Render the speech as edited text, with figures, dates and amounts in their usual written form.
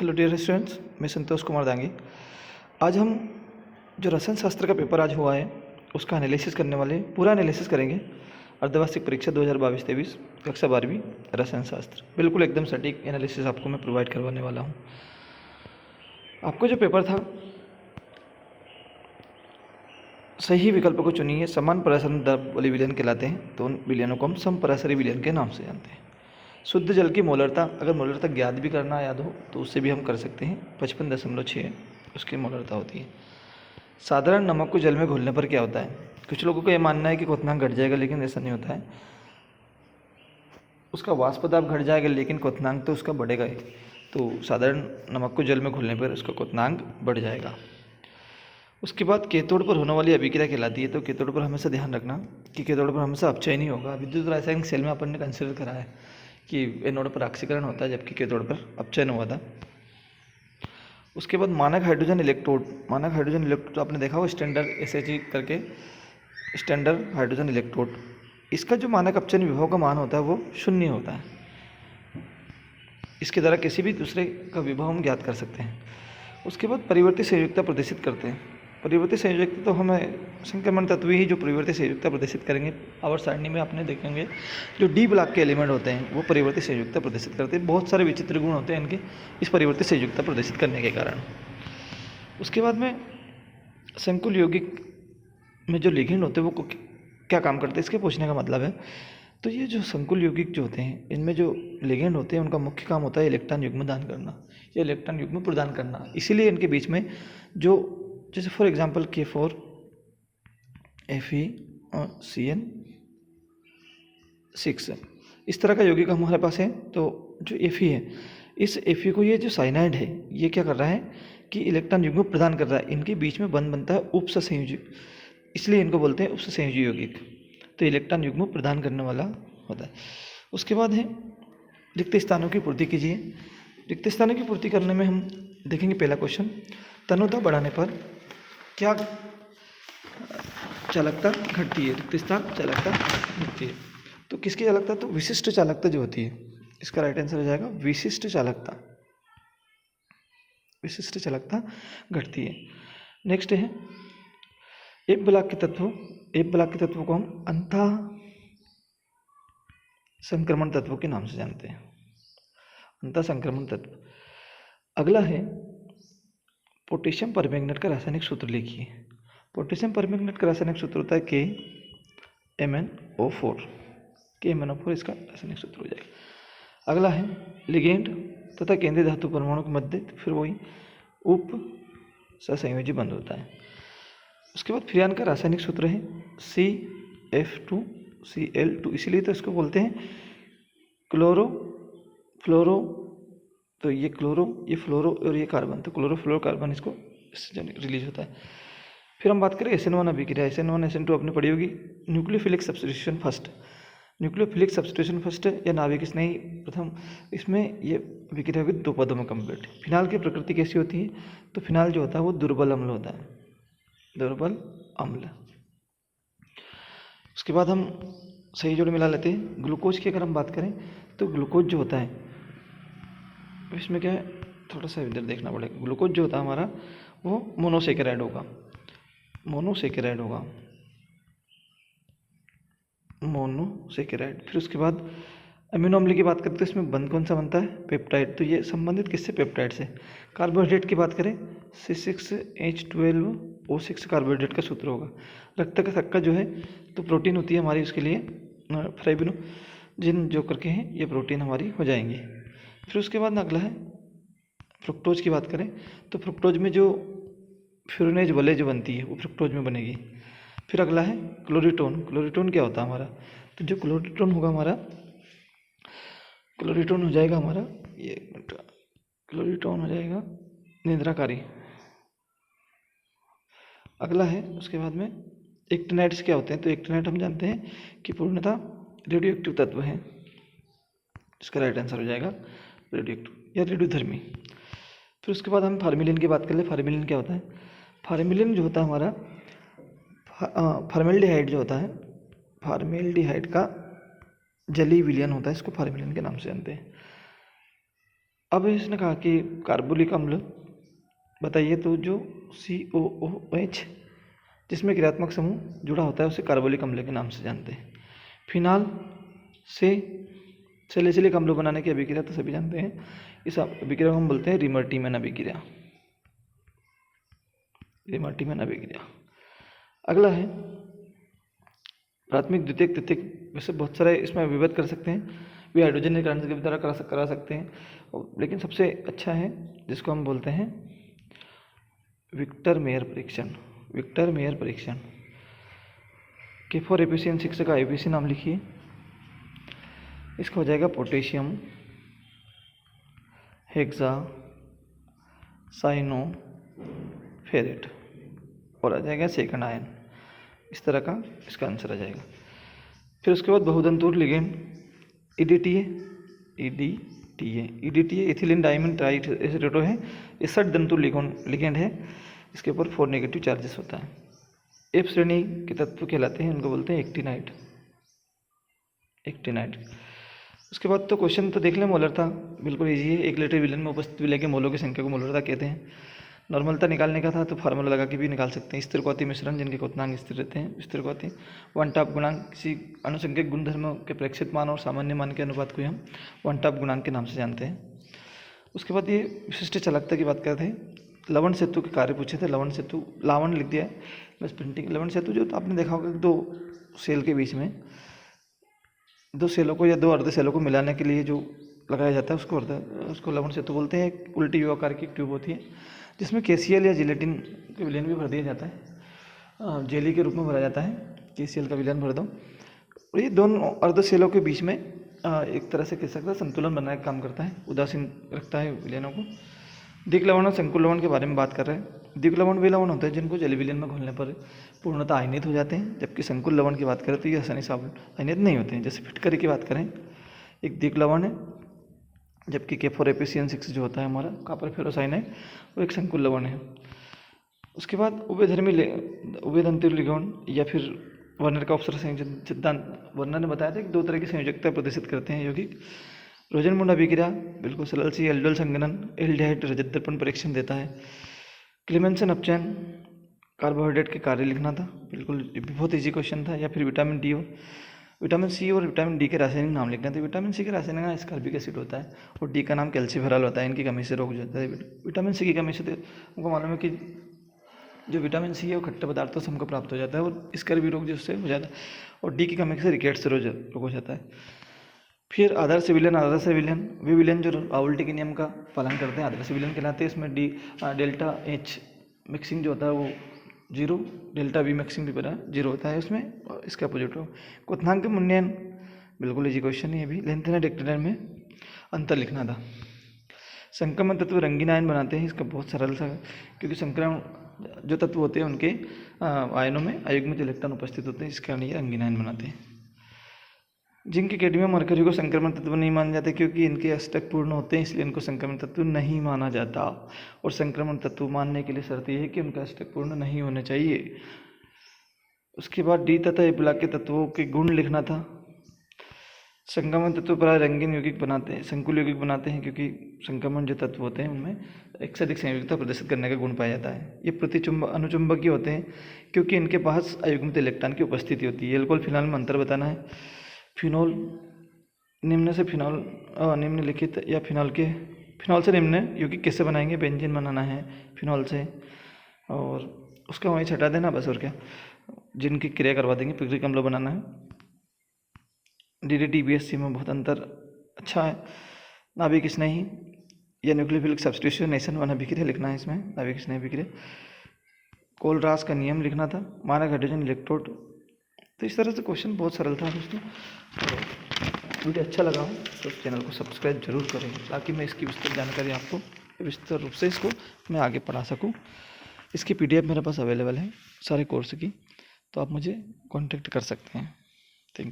Hello dear students, मैं संतोष कुमार दांगी। आज हम जो रसायन शास्त्र का पेपर आज हुआ है उसका एनालिसिस करने वाले हैं। पूरा एनालिसिस करेंगे। अर्धवार्षिक परीक्षा 2022-23 कक्षा 12वीं रसायन शास्त्र, बिल्कुल एकदम सटीक एनालिसिस आपको मैं प्रोवाइड करवाने वाला हूँ। आपको जो पेपर था, सही विकल्प को चुनिए। समान परासरण दर वाले विलयन कहलाते हैं, तो उन विलयनों को हम समपरासरी विलयन के नाम से जानते हैं। शुद्ध जल की मोलरता, अगर मोलरता ज्ञात भी करना याद हो तो उससे भी हम कर सकते हैं। 55.6 उसकी मोलरता होती है। साधारण नमक को जल में घोलने पर क्या होता है? कुछ लोगों का ये मानना है कि क्वथनांक घट जाएगा, लेकिन ऐसा नहीं होता है। उसका वाष्प दाब घट जाएगा, लेकिन क्वथनांक तो उसका बढ़ेगा ही। तो साधारण नमक को जल में घोलने पर उसका क्वथनांक बढ़ जाएगा। उसके बाद कैथोड पर होने वाली अभिक्रिया कहलाती है। तो कैथोड पर हमेशा ध्यान रखना कि कैथोड पर हमेशा अपचय नहीं होगा। विद्युत रासायनिक सेल में अपन ने कंसिडर करा है कि एनोड पर ऑक्सीकरण होता है, जबकि कैथोड पर अपचयन हुआ था। उसके बाद मानक हाइड्रोजन इलेक्ट्रोड। मानक हाइड्रोजन इलेक्ट्रोड आपने देखा हो, स्टैंडर्ड SHE करके, स्टैंडर्ड हाइड्रोजन इलेक्ट्रोड। इसका जो मानक अपचयन विभव का मान होता है वो 0 होता है। इसके द्वारा किसी भी दूसरे का विभव हम ज्ञात कर सकते हैं। उसके बाद परिवर्ती संयुक्ता प्रदर्शित करते हैं। परिवर्ती संयोजकता तो हमें संक्रमण तत्व ही जो परिवर्ती संयुक्ता प्रदर्शित करेंगे। आवर्त सारणी में आपने देखेंगे जो डी ब्लॉक के एलिमेंट होते हैं वो परिवर्ती संयुक्ता प्रदर्शित करते हैं। बहुत सारे विचित्र गुण होते हैं इनके इस परिवर्ती संयुक्ता प्रदर्शित करने के कारण। उसके बाद में संकुल यौगिक में जो लिगेंड होते हैं वो क्या काम करते हैं, इसके पूछने का मतलब है। तो ये जो संकुल यौगिक जो होते हैं, इनमें जो लिगेंड होते हैं उनका मुख्य काम होता है इलेक्ट्रॉन युग्म दान करना या इलेक्ट्रॉन युग्म प्रदान करना। इसीलिए इनके बीच में जो, जैसे फॉर एग्जांपल K4 Fe और CN6 इस तरह का यौगिक हमारे पास है। तो जो Fe है, इस Fe को ये जो साइनाइड है ये क्या कर रहा है कि इलेक्ट्रॉन युग्म प्रदान कर रहा है। इनके बीच में बंध बनता है उपसंयोजी, इसलिए इनको बोलते हैं उपसंयोजी यौगिक। तो इलेक्ट्रॉन युग्म प्रदान करने वाला होता है। उसके बाद है रिक्त स्थानों की पूर्ति कीजिए। रिक्त स्थानों की पूर्ति करने में हम देखेंगे पहला क्वेश्चन, तनुता बढ़ाने पर क्या चालकता घटती है? रिक्त स्थान चालकता घटती है। तो किसकी चालकता? तो विशिष्ट चालकता जो होती है, इसका राइट आंसर हो जाएगा विशिष्ट चालकता। विशिष्ट चालकता घटती है। नेक्स्ट है एक ब्लॉक के तत्व को हम अंतः संक्रमण तत्वों के नाम से जानते हैं। अंतः संक्रमण तत्व। अगला है पोटेशियम परमैंगनेट का रासायनिक सूत्र लिखिए। पोटेशियम परमैंगनेट का रासायनिक सूत्र होता है KMnO4। KMnO4 इसका रासायनिक सूत्र हो जाएगा। अगला है लिगेंड तथा केंद्रीय धातु परमाणु के मध्य फिर वही उप सहसंयोजी बंध होता है। उसके बाद फ्रियान का रासायनिक सूत्र है CF2Cl2, इसीलिए तो इसको बोलते हैं क्लोरो फ्लोरो। तो ये क्लोरो, ये फ्लोरो और ये कार्बन, तो क्लोरोफ्लोरोकार्बन इसको रिलीज होता है। फिर हम बात करें SN1 अभिक्रिया। SN1 SN2 आपने पढ़ी होगी। Nucleophilic substitution first, nucleophilic substitution first या नाभिक स्नेही प्रथम, इसमें ये अभिक्रिया होगी 2 पदों में कंप्लीट। फिनाल की प्रकृति कैसी होती है? तो फिनाल जो होता है वो दुर्बल अम्ल होता है, दुर्बल अम्ल। उसके बाद हम सही जोड़ मिला लेते हैं। ग्लूकोज की अगर हम बात करें तो ग्लूकोज जो होता है इसमें क्या है, थोड़ा सा इधर देखना पड़ेगा। ग्लूकोज जो होता है हमारा वो मोनोसेकेराइड होगा, मोनोसेकेराइड होगा, मोनोसेकेराइड। फिर उसके बाद अमीनो अम्ल की बात करते हैं, इसमें बंध कौन सा बनता है? पेप्टाइड। तो ये संबंधित किससे? पेप्टाइड से। कार्बोहाइड्रेट की बात करें C6H12O6 कार्बोहाइड्रेट का सूत्र होगा। रक्त का थक्का जो है तो प्रोटीन होती है हमारी, उसके लिए फाइब्रिनोजेन जो करके हैं ये प्रोटीन हमारी हो जाएंगी। फिर उसके बाद अगला है फ्रुक्टोज की बात करें तो फ्रुक्टोज में जो फ्यूरनेज वलय जो बनती है वो फ्रुक्टोज में बनेगी। फिर अगला है क्लोरीटोन। क्लोरीटोन क्या होता है हमारा? तो जो क्लोरीटोन होगा हमारा, क्लोरीटोन हो जाएगा हमारा, ये क्लोरीटोन हो जाएगा निद्राकारी। अगला है उसके बाद में एक्टिनाइड्स क्या होते हैं? तो एक्टिनाइड हम जानते हैं कि पूर्णतः रेडियो एक्टिव तत्व है, इसका राइट आंसर हो जाएगा रेडियो एक्टिव या रेडियोधर्मी। फिर उसके बाद हम फार्मिलिन की बात कर ले। फार्मिलिन क्या होता है? फार्मिलिन जो होता है हमारा फॉर्मेल्डिहाइड जो होता है, फॉर्मेल्डिहाइड का जलीय विलयन होता है, इसको फार्मिलिन के नाम से जानते हैं। अब इसने कहा कि कार्बोलिक अम्ल बताइए, तो जो COOH जिसमें क्रियात्मक समूह जुड़ा होता है उसे कार्बोलिक अम्ल के नाम से जानते हैं। फिनाल से सैलिसिलिक अम्ल बनाने की अभिक्रिया तो सभी जानते हैं, इस अभिक्रिया को हम बोलते हैं रिमर्टीमन अभिक्रिया। रिमर्टीमन अभिक्रिया। अगला है प्राथमिक, द्वितीयक, तृतीयक। वैसे बहुत सारे इसमें विभेद कर सकते हैं, वे हाइड्रोजन निकरण की द्वारा करा सकते हैं, लेकिन सबसे अच्छा है जिसको हम बोलते हैं विक्टर मेयर परीक्षण। विक्टर मेयर परीक्षण के फॉर एपीसीएन 6 का एपीसी नाम लिखिए। इसका हो जाएगा पोटेशियम हेक्सा साइनो फेरेट और आ जाएगा सेकंड आयन। इस तरह का इसका आंसर आ जाएगा। फिर उसके बाद बहुदंतुर लिगेंड EDTA इथिलीन डाइमिन ट्राइएसिडेटो है। ये 60 दंतुर लिगेंड है। इसके ऊपर 4 नेगेटिव चार्जेस होता है। F श्रेणी के तत्व कहलाते हैं, उनको बोलते हैं एक्टिनाइड। उसके बाद तो क्वेश्चन तो देख लें, मोलरता बिल्कुल इजी है। 1 लीटर विलयन में उपस्थित विलय के मोलों की संख्या को मोलरता कहते हैं। नॉर्मलता निकालने का था तो फार्मूला लगा के भी निकाल सकते हैं। स्थिरक्वाती मिश्रण जिनके क्वथनांक स्थिर रहते हैं, स्थिरक्वाती। वन टॉप गुणांक किसी अनुसंख्यक गुणधर्म के प्रेक्षित मान और सामान्य मान के अनुपात को हम वन टॉप गुणांक के नाम से जानते हैं। उसके बाद ये विशिष्ट चालकता की बात करते हैं। लवण सेतु के कार्य पूछे थे। लवण सेतु, लावण लिख दिया है बस प्रिंटिंग। लवण सेतु जो तो आपने देखा होगा, 2 सेल के बीच में 2 सेलों को या 2 अर्ध सेलों को मिलाने के लिए जो लगाया जाता है उसको लवण सेतु बोलते हैं। एक उल्टी यू आकार की ट्यूब होती है जिसमें KCl या जिलेटिन का विलयन भी भर दिया जाता है, जेली के रूप में भरा जाता है। KCl का विलयन भर दो और ये दोनों अर्ध सेलों के बीच में एक तरह से कह सकते हैं संतुलन बनाने का काम करता है, उदासीन रखता है विलयनों को। द्विक लवण और संकुल लवण के बारे में बात कर रहे हैं। द्विक लवण वे लवण होते हैं जिनको जल विलयन में घुलने पर पूर्णतः आयनित हो जाते हैं, जबकि संकुल लवण की बात करें तो ये आसानी से आयनित नहीं होते हैं। जैसे फिटकरी की बात करें, एक द्विक लवण है, जबकि K4APCN6 जो होता है हमारा कॉपर फेरोसाइनाइड, वो एक संकुल लवण है। उसके बाद उभयदंतुर लिगेंड या फिर वर्नर का अवसर सिद्धांत। वर्नर ने बताया था कि 2 तरह की संयोजकता प्रदर्शित करते हैं यौगिक। रोजनमुंड अभिक्रिया बिल्कुल सरल सी एल्डोल संघनन एल्डिहाइड रजत दर्पण परीक्षण देता है। क्लेमेंसन अपचयन कार्बोहाइड्रेट के कार्य लिखना था, बिल्कुल बहुत ईजी क्वेश्चन था। या फिर विटामिन डी हो, विटामिन सी और विटामिन डी के रासायनिक नाम लिखना था। विटामिन सी के रासायनिक नाम स्कार्बिक एसिड होता है और डी का नाम कैल्सिफेरॉल होता है। इनकी कमी से रोग जाता है। विटामिन सी की कमी से हमको मालूम है कि जो विटामिन सी है वो खट्टे पदार्थों से हमको प्राप्त हो जाता है और स्कर्वी रोग जिससे हो जाता है, और डी की कमी से रिकेट्स रोग हो जाता है। फिर आदर्श विलयन वे विलयन जो राउल्टी के नियम का पालन करते हैं आदर्श विलयन कहलाते हैं। इसमें डेल्टा H मिक्सिंग जो होता है वो 0, डेल्टा V मिक्सिंग भी बड़ा 0 होता है उसमें, और इसका अपोजिट हो। क्वथनांक मूल्यांकन बिल्कुल इजी क्वेश्चन है। अभी लेंथेन और डेक्टेनर में अंतर लिखना था। संक्रमण तत्व रंगीन आयन बनाते हैं, इसका बहुत सरल सा, क्योंकि संक्रमण जो तत्व होते हैं उनके आयनों में अयुग्मित इलेक्ट्रॉन उपस्थित होते हैं, इस कारण ये रंगीन आयन बनाते हैं। जिंक, कैडमियम, मरकरी को संक्रमण तत्व नहीं माने जाते क्योंकि इनके अष्टक पूर्ण होते हैं, इसलिए इनको संक्रमण तत्व नहीं माना जाता। और संक्रमण तत्व मानने के लिए शर्त यह है कि उनका अष्टक पूर्ण नहीं होने चाहिए। उसके बाद डी तथा ए ब्लॉक के तत्वों के गुण लिखना था। संक्रमण तत्व प्राय रंगीन यौगिक बनाते हैं, संकुल यौगिक बनाते हैं, क्योंकि संक्रमण जो तत्व होते हैं उनमें एक से अधिक संयोजकता प्रदर्शित करने का गुण पाया जाता है। ये अनुचुंबकीय होते हैं क्योंकि इनके पास अयुग्मित इलेक्ट्रॉन की उपस्थिति होती है। एल्कोहल फिनॉल में अंतर बताना है। फिनॉल निम्न से फिनॉल निम्नलिखित या फिनॉल से निम्न यौगिक कैसे बनाएंगे? बेंजीन बनाना है फिनॉल से, और उसका वहीं छटा देना बस, और क्या, जिनकी क्रिया करवा देंगे। पिक्रिक अम्ल बनाना है। DDT BSC में बहुत अंतर अच्छा है। नाभिक स्नेही या न्यूक्लियोफिलिक सब्स्टिट्यूशनेशन 1 अभिक्रिया लिखना है इसमें, नाभिक स्नेही अभिक्रिया। कोलरास का नियम लिखना था। मानक हाइड्रोजन इलेक्ट्रोड। तो इस तरह से क्वेश्चन बहुत सरल था दोस्तों। वीडियो अच्छा लगा हो तो चैनल को सब्सक्राइब जरूर करें, ताकि मैं इसकी विस्तृत जानकारी आपको विस्तृत रूप से इसको मैं आगे पढ़ा सकूं। इसकी PDF मेरे पास अवेलेबल है सारे कोर्स की, तो आप मुझे कांटेक्ट कर सकते हैं। Thank you.